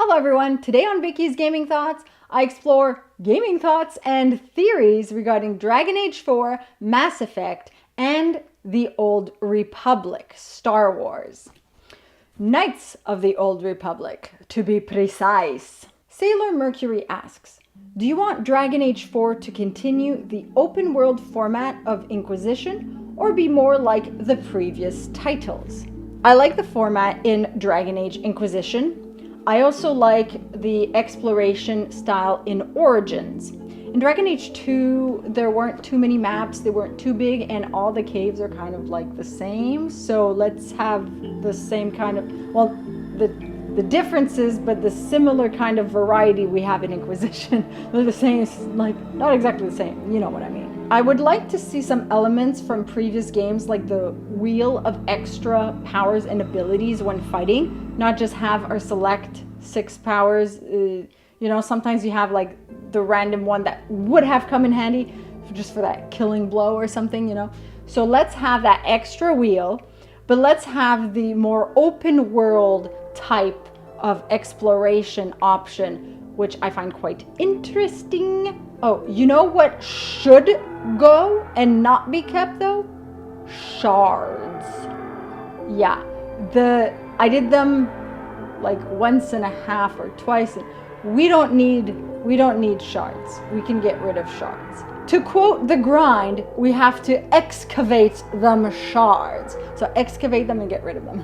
Hello everyone, today on Vicky's Gaming Thoughts, I explore gaming thoughts and theories regarding Dragon Age 4, Mass Effect, and the Old Republic, Star Wars. Knights of the Old Republic, to be precise. Sailor Mercury asks, do you want Dragon Age 4 to continue the open world format of Inquisition or be more like the previous titles? I like the format in Dragon Age Inquisition. I also like the exploration style in Origins. In Dragon Age 2, there weren't too many maps, they weren't too big, and all the caves are kind of like the same. So let's have the same kind of, well, the differences, but the similar kind of variety we have in Inquisition. They're the same, like, not exactly the same, you know what I mean. I would like to see some elements from previous games, like the wheel of extra powers and abilities when fighting, not just have our select 6 powers. You know, sometimes you have like the random one that would have come in handy just for that killing blow or something, you know. So let's have that extra wheel, but let's have the more open world type of exploration option, which I find quite interesting. Oh, you know what should go and not be kept though? Shards. Yeah, I did them like once and a half or twice. We don't need shards. We can get rid of shards. To quote The Grind, we have to excavate them shards. So excavate them and get rid of them.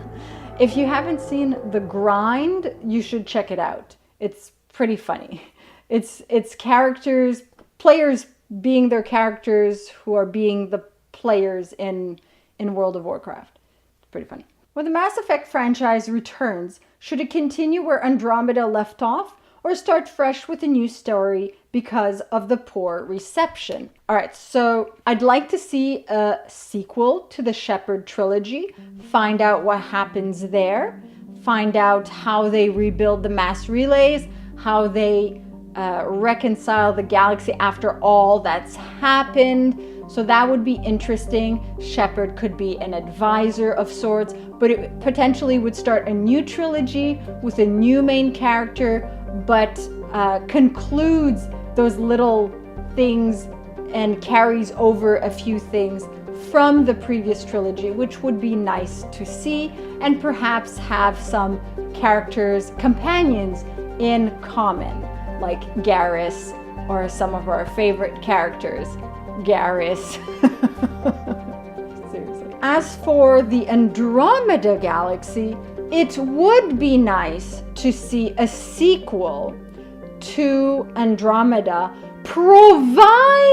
If you haven't seen The Grind, you should check it out. It's pretty funny. It's characters, players being their characters who are being the players in World of Warcraft. It's pretty funny. When the Mass Effect franchise returns, should it continue where Andromeda left off or start fresh with a new story because of the poor reception? All right, so I'd like to see a sequel to the Shepard trilogy, find out what happens there, find out how they rebuild the mass relays, how they reconcile the galaxy after all that's happened. So that would be interesting. Shepard could be an advisor of sorts, but it potentially would start a new trilogy with a new main character, but concludes those little things and carries over a few things from the previous trilogy, which would be nice to see, and perhaps have some characters, companions in common, like Garrus or some of our favorite characters. Garrus. Seriously. As for the Andromeda Galaxy, it would be nice to see a sequel to Andromeda, provided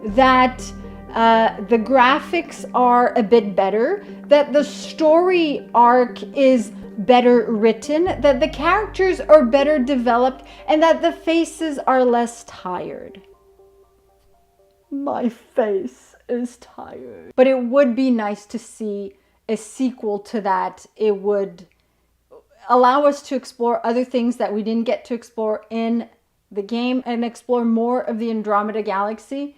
that the graphics are a bit better, that the story arc is better written, that the characters are better developed, and that the faces are less tired. My face is tired. But it would be nice to see a sequel to that. It would allow us to explore other things that we didn't get to explore in the game and explore more of the Andromeda Galaxy.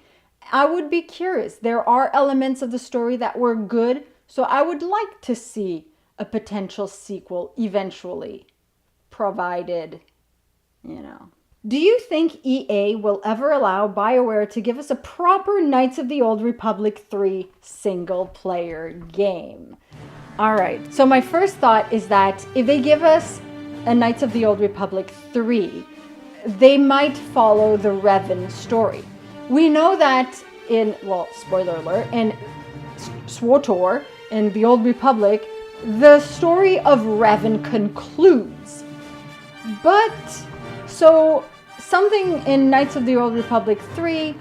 I would be curious. There are elements of the story that were good, so I would like to see a potential sequel eventually, provided, you know. Do you think EA will ever allow BioWare to give us a proper Knights of the Old Republic 3 single-player game? All right, so my first thought is that if they give us a Knights of the Old Republic 3, they might follow the Revan story. We know that in, well, spoiler alert, in KotOR, in the Old Republic, the story of Revan concludes. But, so something in Knights of the Old Republic 3,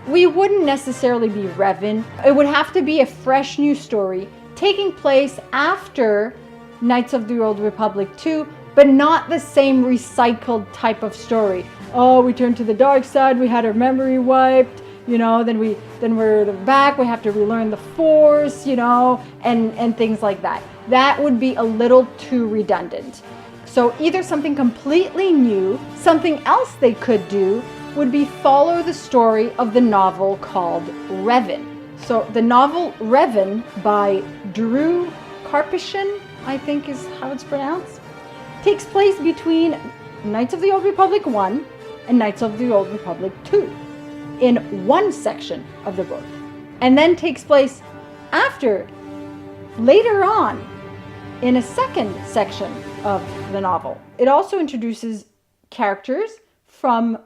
we wouldn't necessarily be Revan. It would have to be a fresh new story taking place after Knights of the Old Republic 2, but not the same recycled type of story. Oh, we turned to the dark side, we had our memory wiped, you know, then we're back, we have to relearn the Force, you know, and things like that. That would be a little too redundant. So either something completely new, something else they could do would be follow the story of the novel called Revan. So the novel Revan by Drew Karpyshyn, I think is how it's pronounced. takes place between Knights of the Old Republic 1 and Knights of the Old Republic 2 in one section of the book, and then takes place later on in a second section of the novel. It also introduces characters from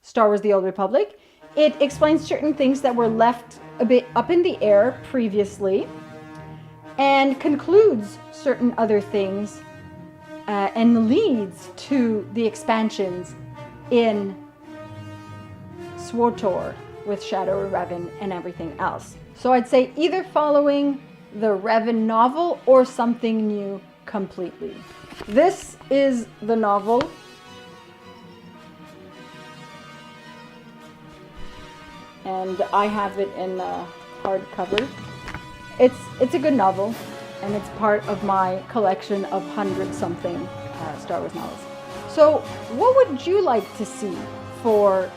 Star Wars: The Old Republic. It explains certain things that were left a bit up in the air previously, and concludes certain other things, and leads to the expansions in KotOR with Shadow Revan and everything else. So I'd say either following the Revan novel or something new completely. This is the novel. And I have it in hardcover. It's a good novel, and it's part of my collection of 100-something Star Wars novels. So what would you like to see for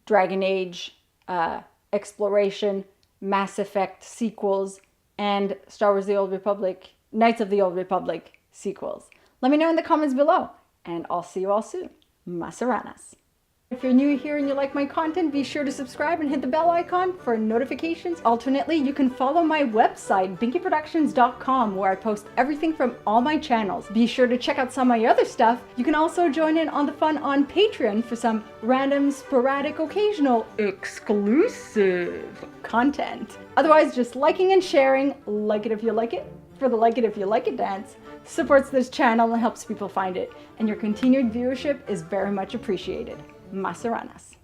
Dragon Age exploration, Mass Effect sequels, and Star Wars: The Old Republic, Knights of the Old Republic sequels? Let me know in the comments below, and I'll see you all soon. Masaranas. If you're new here and you like my content, be sure to subscribe and hit the bell icon for notifications. Alternately, you can follow my website, binkyproductions.com, where I post everything from all my channels. Be sure to check out some of my other stuff. You can also join in on the fun on Patreon for some random, sporadic, occasional, exclusive content. Otherwise, just liking and sharing, like it if you like it, for the like it if you like it dance, supports this channel and helps people find it. And your continued viewership is very much appreciated. Masaranas.